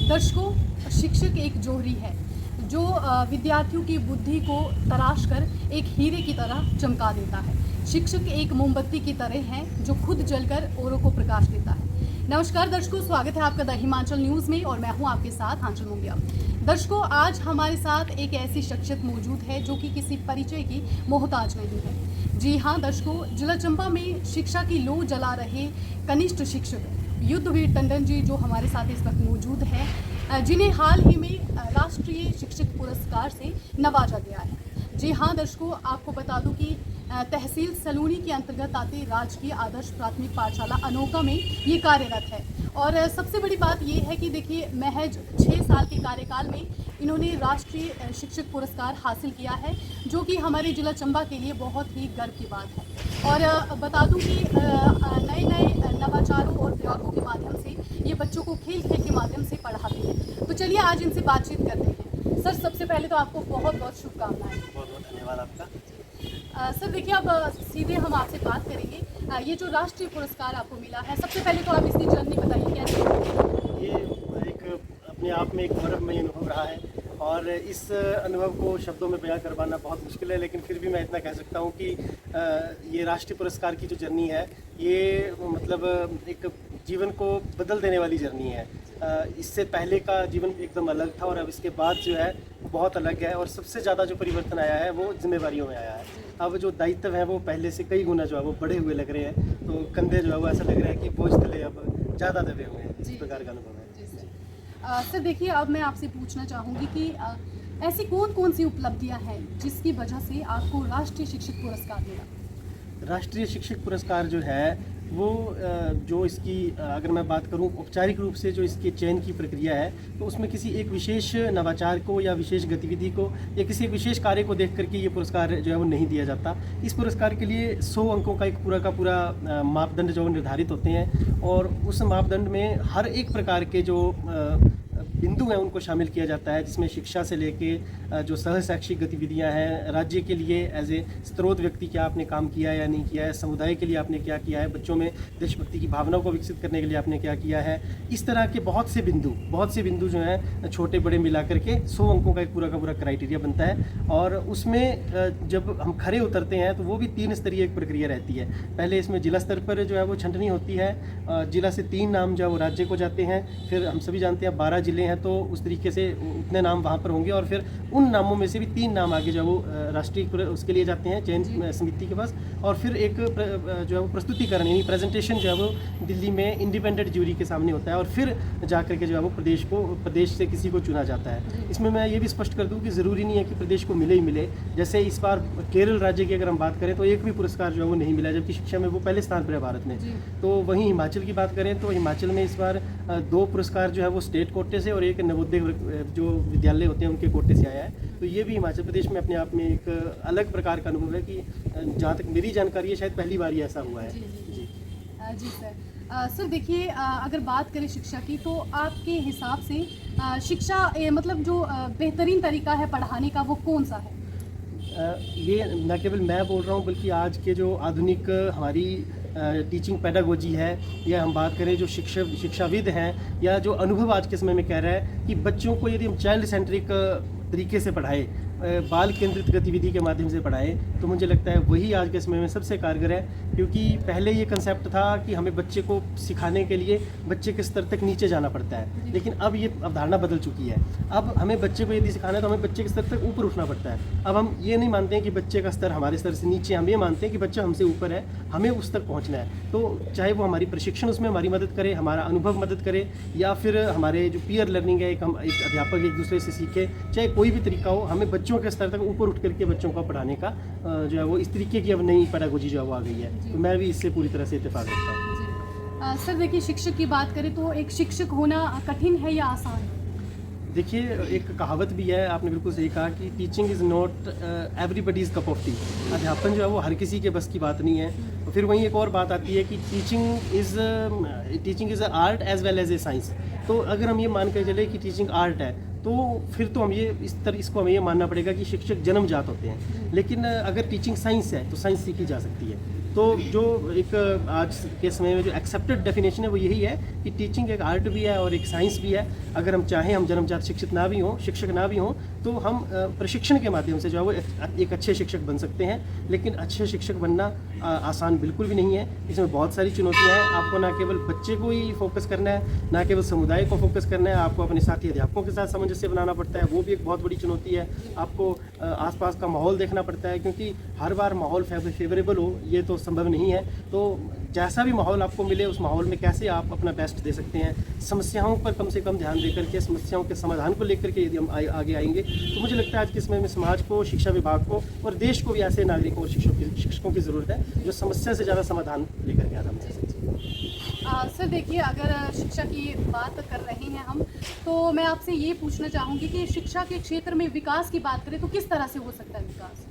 दर्शकों, शिक्षक एक जोहरी है जो विद्यार्थियों की बुद्धि को तराश कर एक हीरे की तरह चमका देता है। शिक्षक एक मोमबत्ती की तरह है जो खुद जलकर औरों को प्रकाश देता है। नमस्कार दर्शकों, स्वागत है आपका द हिमाचल न्यूज़ में और मैं हूं आपके साथ आंचल मुंगिया। दर्शकों, आज हमारे साथ एक ऐसी शख्सियत मौजूद है जो कि किसी परिचय की मोहताज नहीं है। जी हाँ दर्शकों, जिला चंबा में शिक्षा की लौ जला रहे कनिष्ठ शिक्षक युद्धवीर टंडन जी जो हमारे साथ इस वक्त मौजूद हैं, जिन्हें हाल ही में राष्ट्रीय शिक्षक पुरस्कार से नवाजा गया है। जी हाँ दर्शकों, आपको बता दूं कि तहसील सलूनी के अंतर्गत आते राजकीय आदर्श प्राथमिक पाठशाला अनोखा में ये कार्यरत है। और सबसे बड़ी बात ये है कि देखिए, महज 6 साल के कार्यकाल में इन्होंने राष्ट्रीय शिक्षक पुरस्कार हासिल किया है, जो कि हमारे जिला चंबा के लिए बहुत ही गर्व की बात है। और बता दूं कि नए नए नवाचारों और प्रयोगों के माध्यम से ये बच्चों को खेल खेल के माध्यम से पढ़ाते हैं। तो चलिए आज इनसे बातचीत करते हैं। सर, सबसे पहले तो आपको बहुत बहुत शुभकामनाएं। बहुत बहुत धन्यवाद आपका। सर देखिए, अब सीधे हम आपसे बात करेंगे। ये जो राष्ट्रीय पुरस्कार आपको मिला है, सबसे पहले तो आप इसकी जर्नी बताइए कैसे। ये एक अपने आप में एक गौरवमय अनुभव रहा है और इस अनुभव को शब्दों में बयां करवाना बहुत मुश्किल है, लेकिन फिर भी मैं इतना कह सकता हूँ कि ये राष्ट्रीय पुरस्कार की जो जर्नी है, ये मतलब एक जीवन को बदल देने वाली जर्नी है। इससे पहले का जीवन एकदम अलग था और अब इसके बाद जो है बहुत अलग है। और सबसे ज़्यादा जो परिवर्तन आया है वो जिम्मेवारियों में आया है। अब जो दायित्व है वो पहले से कई गुना जो है वो बढ़े हुए लग रहे हैं। तो कंधे जो है वो ऐसा लग रहा है कि बोझ तले अब ज़्यादा दबे हुए हैं। इस प्रकार का अनुभव है। सर देखिए, अब मैं आपसे पूछना चाहूँगी कि ऐसी कौन कौन सी उपलब्धियाँ हैं जिसकी वजह से आपको राष्ट्रीय शिक्षक पुरस्कार मिला। राष्ट्रीय शिक्षक पुरस्कार जो है वो जो इसकी अगर मैं बात करूं औपचारिक रूप से जो इसके चयन की प्रक्रिया है, तो उसमें किसी एक विशेष नवाचार को या विशेष गतिविधि को या किसी विशेष कार्य को देख करके ये पुरस्कार जो है वो नहीं दिया जाता। इस पुरस्कार के लिए 100 अंकों का एक पूरा का पूरा मापदंड जो निर्धारित होते हैं और उस मापदंड में हर एक प्रकार के जो बिंदु हैं उनको शामिल किया जाता है, जिसमें शिक्षा से लेके जो सह शैक्षिक गतिविधियां हैं, राज्य के लिए एज ए स्रोत व्यक्ति क्या आपने काम किया है या नहीं किया है, समुदाय के लिए आपने क्या किया है, बच्चों में देशभक्ति की भावना को विकसित करने के लिए आपने क्या किया है। इस तरह के बहुत से बिंदु जो हैं छोटे बड़े मिला करके 100 अंकों का एक पूरा का पूरा क्राइटेरिया बनता है। और उसमें जब हम खरे उतरते हैं तो वो भी 3 स्तरीय एक प्रक्रिया रहती है। पहले इसमें जिला स्तर पर जो है वो छंटनी होती है, जिला से 3 नाम जो है वो राज्य को जाते हैं। फिर हम सभी जानते हैं 12 जिले हैं तो उस तरीके से उतने नाम वहाँ पर होंगे और फिर उन नामों में से भी 3 नाम आगे जो है वो राष्ट्रीय उसके लिए जाते हैं चयन समिति के पास। और फिर एक जो है वो प्रस्तुतिकरण यानी प्रेजेंटेशन जो है वो दिल्ली में इंडिपेंडेंट ज्यूरी के सामने होता है और फिर जा करके जो है वो प्रदेश से किसी को चुना जाता है। इसमें मैं ये भी स्पष्ट कर दूँ कि ज़रूरी नहीं है कि प्रदेश को मिले ही मिले। जैसे इस बार केरल राज्य की अगर हम बात करें तो एक भी पुरस्कार जो है वो नहीं मिला, जबकि शिक्षा में वो पहले स्थान पर है भारत में। तो वहीं हिमाचल की बात करें तो हिमाचल में इस बार 2 पुरस्कार जो है वो स्टेट कोटे से और एक नवोदय जो विद्यालय होते हैं उनके कोटे से आया है। तो ये भी हिमाचल प्रदेश में अपने आप में एक अलग प्रकार का अनुभव है कि जहाँ तक मेरी जानकारी है शायद पहली बार ही ऐसा हुआ है। जी सर। सर देखिए, अगर बात करें शिक्षा की तो आपके हिसाब से शिक्षा मतलब जो बेहतरीन तरीका है पढ़ाने का वो कौन सा है। ये न केवल मैं बोल रहा हूँ बल्कि आज के जो आधुनिक हमारी टीचिंग पेडागोजी है या हम बात करें जो शिक्षाविद हैं या जो अनुभव आज के समय में कह रहा है कि बच्चों को यदि हम चाइल्ड सेंट्रिक तरीके से पढ़ाए, बाल केंद्रित गतिविधि के माध्यम से पढ़ाएं, तो मुझे लगता है वही आज के समय में सबसे कारगर है। क्योंकि पहले ये कंसेप्ट था कि हमें बच्चे को सिखाने के लिए बच्चे के स्तर तक नीचे जाना पड़ता है, लेकिन अब ये अवधारणा बदल चुकी है। अब हमें बच्चे को यदि सिखाना है तो हमें बच्चे के स्तर तक ऊपर उठना पड़ता है। अब हम ये नहीं मानते हैं कि बच्चे का स्तर हमारे स्तर से नीचे, हम ये मानते हैं कि बच्चा हमसे ऊपर है, हमें उस तक पहुँचना है। तो चाहे वो हमारी प्रशिक्षण उसमें हमारी मदद करे, हमारा अनुभव मदद करे, या फिर हमारे जो पीयर लर्निंग है, एक अध्यापक एक दूसरे से सीखे, चाहे कोई भी तरीका हो, हमें बच्चों के स्तर तक ऊपर उठ करके बच्चों को पढ़ाने का जो है वो इस तरीके की अब नई पेडागोजी जो है वो आ गई है। तो मैं भी इससे पूरी तरह से इत्तेफाक रखता हूँ। सर देखिए, शिक्षक की बात करें तो एक शिक्षक होना कठिन है या आसान है। देखिए, एक कहावत भी है, आपने बिल्कुल सही कहा कि teaching is not everybody's cup of T. अध्यापन जो है वो हर किसी के बस की बात नहीं है। फिर वहीं एक और बात आती है कि teaching is a art as well as a science. तो अगर हम ये मान कर चले कि टीचिंग आर्ट है तो फिर तो हम ये इसको हमें ये मानना पड़ेगा कि शिक्षक जन्मजात होते हैं। लेकिन अगर टीचिंग साइंस है तो साइंस सीखी जा सकती है। तो जो एक आज के समय में जो एक्सेप्टेड डेफिनेशन है वो यही है कि टीचिंग एक आर्ट भी है और एक साइंस भी है। अगर हम चाहें, हम जन्मजात शिक्षित ना भी हों, शिक्षक ना भी हों, तो हम प्रशिक्षण के माध्यम से जो है वो एक अच्छे शिक्षक बन सकते हैं। लेकिन अच्छे शिक्षक बनना आसान बिल्कुल भी नहीं है। इसमें बहुत सारी चुनौतियाँ हैं। आपको ना केवल बच्चे को ही फोकस करना है, ना केवल समुदाय को फोकस करना है, आपको अपने साथी अध्यापकों के साथ सामंजस्य बनाना पड़ता है, वो भी एक बहुत बड़ी चुनौती है। आपको आसपास का माहौल देखना पड़ता है, क्योंकि हर बार माहौल फेवरेबल हो ये तो संभव नहीं है। तो जैसा भी माहौल आपको मिले, उस माहौल में कैसे आप अपना बेस्ट दे सकते हैं। समस्याओं पर कम से कम ध्यान देकर के, समस्याओं के समाधान को लेकर के यदि हम आगे आएंगे, तो मुझे लगता है आज के समय में समाज को, शिक्षा विभाग को और देश को भी ऐसे नागरिकों और शिक्षकों की ज़रूरत है जो समस्या से ज़्यादा समाधान लेकर के आना है। सर देखिए, अगर शिक्षा की बात कर रहे हैं हम, तो मैं आपसे ये पूछना चाहूँगी कि शिक्षा के क्षेत्र में विकास की बात करें तो किस तरह से हो सकता है विकास?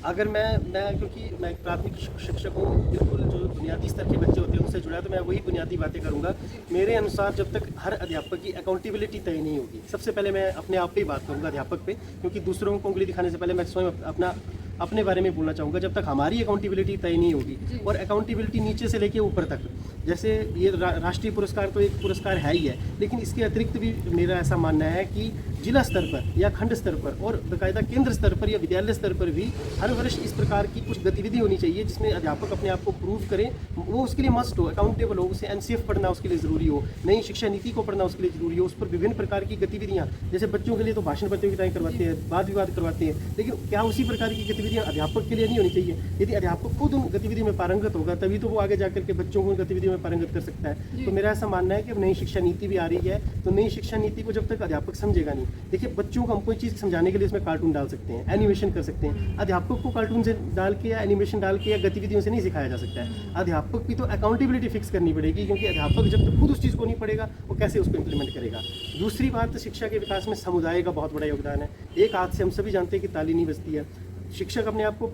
अगर मैं क्योंकि मैं एक प्राथमिक शिक्षक हूँ, बिल्कुल जो बुनियादी स्तर के बच्चे होते हैं उनसे जुड़ा, तो मैं वही बुनियादी बातें करूँगा। मेरे अनुसार जब तक हर अध्यापक की अकाउंटेबिलिटी तय नहीं होगी, सबसे पहले मैं अपने आप पे ही बात करूँगा, अध्यापक पे, क्योंकि दूसरों को उंगली दिखाने से पहले मैं स्वयं अपने बारे में बोलना चाहूँगा। जब तक हमारी अकाउंटेबिलिटी तय नहीं होगी, और अकाउंटेबिलिटी नीचे से लेके ऊपर तक, जैसे ये राष्ट्रीय पुरस्कार तो एक पुरस्कार है ही है, लेकिन इसके अतिरिक्त भी मेरा ऐसा मानना है कि जिला स्तर पर या खंड स्तर पर और बाकायदा केंद्र स्तर पर या विद्यालय स्तर पर भी हर वर्ष इस प्रकार की कुछ गतिविधि होनी चाहिए जिसमें अध्यापक अपने आप को प्रूव करें। वो उसके लिए मस्ट हो, अकाउंटेबल हो, उसे एनसीएफ पढ़ना उसके लिए ज़रूरी हो, नई शिक्षा नीति को पढ़ना उसके लिए ज़रूरी हो, उस पर विभिन्न प्रकार की गतिविधियाँ, जैसे बच्चों के लिए तो भाषण प्रतियोगिताएं करवाते हैं, वाद विवाद करवाते हैं, लेकिन क्या उसी प्रकार की गतिविधियाँ अध्यापक के लिए नहीं होनी चाहिए? यदि अध्यापक खुद उन गतिविधियों में पारंगत होगा, तभी तो वो आगे जाकर के बच्चों को उन गतिविधियों में पारंगत कर सकता है। तो मेरा ऐसा मानना है कि अब नई शिक्षा नीति भी आ रही है, तो नई शिक्षा नीति को जब तक अध्यापक समझेगा नहीं, देखिए बच्चों को हम कोई चीज़ समझाने के लिए इसमें कार्टून डाल सकते हैं, एनिमेशन कर सकते हैं, अध्यापक को कार्टून से डाल के या एनिमेशन डाल के या गतिविधियों से नहीं सिखाया जा सकता है। अध्यापक की तो अकाउंटेबिलिटी फिक्स करनी पड़ेगी, क्योंकि अध्यापक जब तक खुद उस चीज़ को नहीं पढ़ेगा वो कैसे उसको इम्प्लीमेंट करेगा। दूसरी बात, शिक्षा के विकास में समुदाय का बहुत बड़ा योगदान है। एक हाथ से हम सभी जानते हैं कि ताली नहीं बजती है। शिक्षक अपने आप को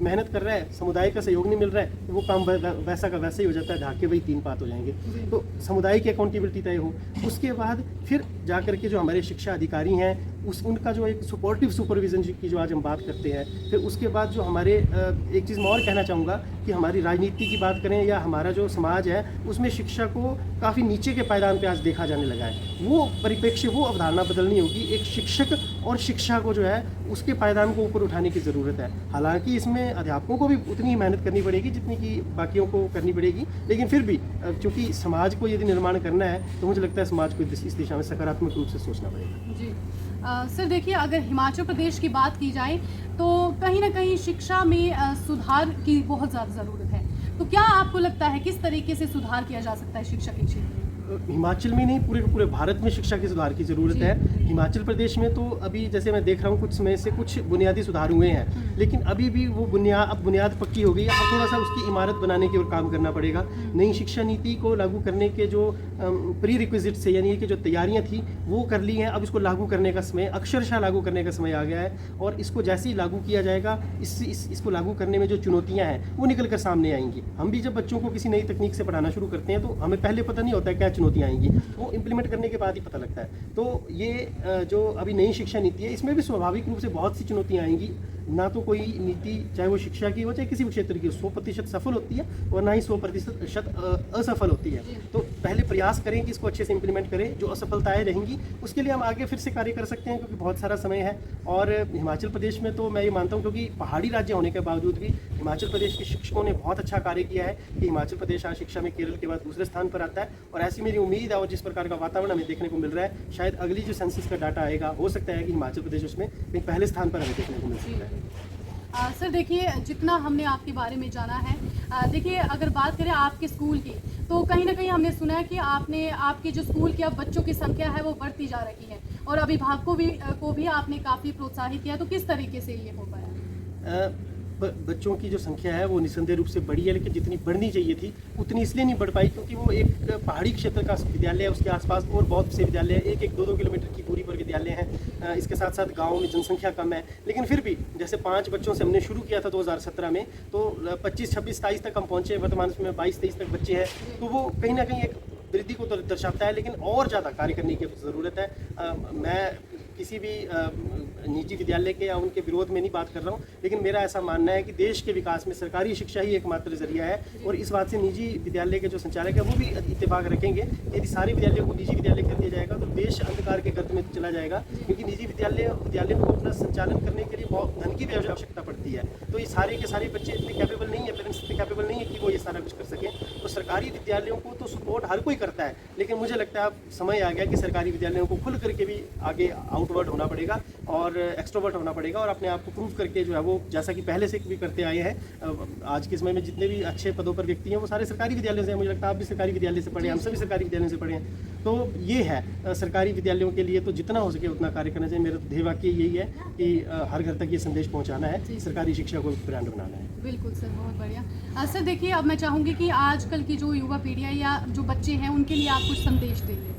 मेहनत कर रहा है, समुदाय का सहयोग नहीं मिल रहा है, तो वो काम वैसा का वैसा ही हो जाता है, ढाके वही तीन पात हो जाएंगे। तो समुदाय की अकाउंटेबिलिटी तय हो, उसके बाद फिर जाकर के जो हमारे शिक्षा अधिकारी हैं उनका जो एक सपोर्टिव सुपरविजन की जो आज हम बात करते हैं, फिर उसके बाद जो हमारे एक चीज़ मैं और कहना चाहूँगा कि हमारी राजनीति की बात करें या हमारा जो समाज है उसमें शिक्षा को काफ़ी नीचे के पायदान पे आज देखा जाने लगा है। वो परिप्रेक्ष्य, वो अवधारणा बदलनी होगी। एक शिक्षक और शिक्षा को जो है उसके पायदान को ऊपर उठाने की ज़रूरत है। हालांकि इसमें अध्यापकों को भी उतनी ही मेहनत करनी पड़ेगी जितनी कि बाकियों को करनी पड़ेगी, लेकिन फिर भी चूँकि समाज को यदि निर्माण करना है तो मुझे लगता है समाज को इस दिशा में सकारात्मक रूप से सोचना पड़ेगा। जी सर देखिए, अगर हिमाचल प्रदेश की बात की जाए तो कहीं ना कहीं शिक्षा में सुधार की बहुत ज़्यादा ज़रूरत है। तो क्या आपको लगता है किस तरीके से सुधार किया जा सकता है शिक्षा के क्षेत्र में? हिमाचल में नहीं, पूरे भारत में शिक्षा के सुधार की ज़रूरत है। हिमाचल प्रदेश में तो अभी जैसे मैं देख रहा हूँ कुछ समय से कुछ बुनियादी सुधार हुए हैं, लेकिन अभी भी वो बुनियाद पक्की हो गई है। अब थोड़ा सा उसकी इमारत बनाने की ओर काम करना पड़ेगा। नई शिक्षा नीति को लागू करने के जो प्री रिक्विजिट्स है, यानी कि जो तैयारियाँ थी वो कर ली हैं। अब इसको लागू करने का समय, अक्षरशः लागू करने का समय आ गया है, और इसको जैसे ही लागू किया जाएगा इसको लागू करने में जो चुनौतियाँ हैं वो निकल कर सामने आएंगी। हम भी जब बच्चों को किसी नई तकनीक से पढ़ाना शुरू करते हैं तो हमें पहले पता नहीं होता है क्या चुनौतियाँ आएंगी, वो इम्प्लीमेंट करने के बाद ही पता लगता है। तो ये जो अभी नई शिक्षा नीति है इसमें भी स्वाभाविक रूप से बहुत सी चुनौतियाँ आएंगी। ना तो कोई नीति, चाहे वो शिक्षा की हो चाहे किसी भी क्षेत्र की हो, 100% सफल होती है और ना ही 100% असफल होती है। तो पहले प्रयास करें कि इसको अच्छे से इम्प्लीमेंट करें। जो असफलताएं रहेंगी उसके लिए हम आगे फिर से कार्य कर सकते हैं, क्योंकि बहुत सारा समय है। और हिमाचल प्रदेश में तो मैं ये मानता हूँ, क्योंकि पहाड़ी राज्य होने के बावजूद भी हिमाचल प्रदेश के शिक्षकों ने बहुत अच्छा कार्य किया है कि हिमाचल प्रदेश आज शिक्षा में केरल के बाद दूसरे स्थान पर आता है। और ऐसी मेरी उम्मीद है, और जिस प्रकार का वातावरण हमें देखने को मिल रहा है, शायद अगली जो सेंसस का डाटा आएगा हो सकता है कि हिमाचल प्रदेश उसमें एक पहले स्थान पर हमें देखने को मिल सकता है। सर देखिए, जितना हमने आपके बारे में जाना है, देखिए अगर बात करें आपके स्कूल की, तो कहीं ना कहीं हमने सुना है कि आपके जो स्कूल की अब बच्चों की संख्या है वो बढ़ती जा रही है, और अभिभावकों को भी आपने काफ़ी प्रोत्साहित किया। तो किस तरीके से ये हो पाया? बच्चों की जो संख्या है वो निसंदेह रूप से बढ़ी है, लेकिन जितनी बढ़नी चाहिए थी उतनी इसलिए नहीं बढ़ पाई क्योंकि वो एक पहाड़ी क्षेत्र का विद्यालय है, उसके आसपास और बहुत से विद्यालय हैं, 1-2 किलोमीटर की दूरी पर विद्यालय हैं। इसके साथ साथ गाँव में जनसंख्या कम है, लेकिन फिर भी जैसे 5 बच्चों से हमने शुरू किया था 2017 में, तो 25, 26, 27 तक हम पहुँचे। वर्तमान में 22-23 तक बच्चे हैं, तो वो कहीं ना कहीं एक वृद्धि को दर्शाता है, लेकिन और ज़्यादा कार्य करने की ज़रूरत है। मैं किसी भी निजी विद्यालय के या उनके विरोध में नहीं बात कर रहा हूँ, लेकिन मेरा ऐसा मानना है कि देश के विकास में सरकारी शिक्षा ही एकमात्र जरिया है। और इस बात से निजी विद्यालय के जो संचालक है वो भी इत्तेफाक रखेंगे। यदि सारे विद्यालयों को निजी विद्यालय कर दिया जाएगा तो देश अंधकार के गर्त में चला जाएगा, क्योंकि निजी विद्यालय को अपना संचालन करने के लिए बहुत धन की भी आवश्यकता पड़ती है। तो ये सारे के सारे बच्चे इतने कैपेबल नहीं है, पेरेंट्स इतने कैपेबल नहीं है कि वो ये सारा कुछ कर सकें। तो सरकारी विद्यालयों को तो सपोर्ट हर कोई करता है, लेकिन मुझे लगता है अब समय आ गया कि सरकारी विद्यालयों को खुल करके भी आगे आउटवर्ड होना पड़ेगा और एक्सट्रोवर्ट होना पड़ेगा और अपने आप को प्रूव करके जो है वो, जैसा कि पहले से भी करते आए हैं। आज के समय में जितने भी अच्छे पदों पर व्यक्ति हैं वो सारे सरकारी विद्यालयों से हैं। मुझे लगता है आप भी सरकारी विद्यालय से पढ़े, हम सभी सरकारी विद्यालयों से पढ़े हैं। तो ये है सरकारी विद्यालयों के लिए तो जितना हो सके उतना कार्य करना चाहिए। मेरा ध्येय वाक्य यही है कि हर घर तक ये संदेश पहुंचाना है, सरकारी शिक्षा को ब्रांड बनाना है। बिल्कुल सर, बहुत बढ़िया। सर देखिए, अब मैं चाहूँगी कि आजकल की जो युवा पीढ़ी है या जो बच्चे हैं उनके लिए आप कुछ संदेश देंगे।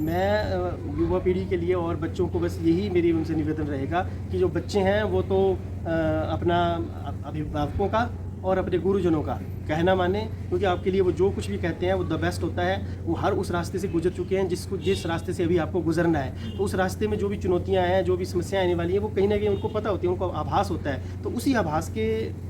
मैं युवा पीढ़ी के लिए और बच्चों को बस यही मेरी उनसे निवेदन रहेगा कि जो बच्चे हैं वो तो अपना अभिभावकों का और अपने गुरुजनों का कहना माने, क्योंकि आपके लिए वो जो कुछ भी कहते हैं वो द बेस्ट होता है। वो हर उस रास्ते से गुजर चुके हैं जिस रास्ते से अभी आपको गुजरना है। तो उस रास्ते में जो भी चुनौतियां हैं, जो भी समस्याएं आने वाली हैं, वो कहीं ना कहीं उनको पता होती है, उनको आभास होता है। तो उसी आभास के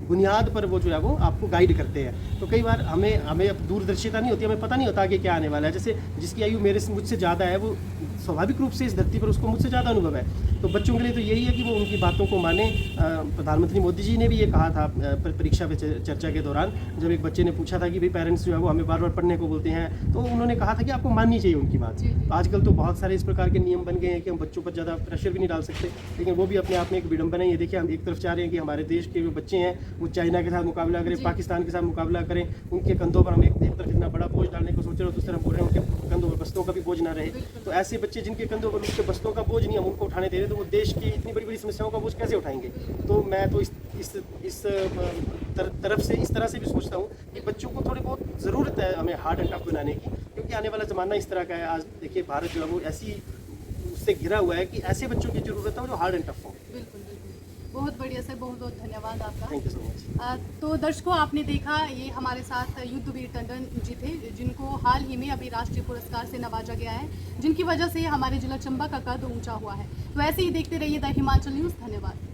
बुनियाद पर वो जो है वो आपको गाइड करते हैं। तो कई बार हमें अब दूरदर्शिता नहीं होती, हमें पता नहीं होता कि क्या आने वाला है। जैसे जिसकी आयु मुझसे ज़्यादा है वो स्वाभाविक रूप से इस धरती पर उसको मुझसे ज़्यादा अनुभव है। तो बच्चों के लिए तो यही है कि वो उनकी बातों को माने। प्रधानमंत्री मोदी जी ने भी ये कहा था परीक्षा पे चर्चा के दौरान, जब एक बच्चे ने पूछा था कि भाई पेरेंट्स जो है वो हमें बार बार पढ़ने को बोलते हैं, तो उन्होंने कहा था कि आपको माननी चाहिए उनकी बात। आजकल तो बहुत सारे इस प्रकार के नियम बन गए हैं कि हम बच्चों पर ज़्यादा प्रेशर भी नहीं डाल सकते, लेकिन वो भी अपने आप में एक विडंबना ही है। देखिए, हम एक तरफ चाह रहे हैं कि हमारे देश के जो बच्चे हैं वो चाइना के साथ मुकाबला करें, पाकिस्तान के साथ मुकाबला करें, उनके कंधों पर हम एक तरफ इतना बड़ा बोझ डालने को सोच रहे हो, दूसरी तरफ बोल रहे हैं उनके कंधों पर बस्तों का भी बोझ ना रहे। तो ऐसे बच्चे जिनके कंधों पर उसके बस्तों का बोझ नहीं हम उनको उठाने दे रहे, तो वो देश की इतनी बड़ी बड़ी समस्याओं का बोझ कैसे उठाएंगे। तो मैं तो इस तरफ से इस तरह से भी सोचता हूँ कि बच्चों को थोड़ी बहुत ज़रूरत है हमें हार्ड एंड टफ बनाने की, क्योंकि आने वाला ज़माना इस तरह का है। आज देखिए भारत जो है वो ऐसी उससे घिरा हुआ है कि ऐसे बच्चों की ज़रूरत है जो हार्ड एंड टफ हो। बिल्कुल, बहुत बढ़िया सर, बहुत बहुत धन्यवाद आपका। Thank you so much. तो दर्शकों, आपने देखा ये हमारे साथ युद्धवीर टंडन जी थे, जिनको हाल ही में अभी राष्ट्रीय पुरस्कार से नवाजा गया है, जिनकी वजह से हमारे जिला चंबा का कद ऊंचा हुआ है। तो ऐसे ही देखते रहिए द हिमाचल न्यूज़। धन्यवाद।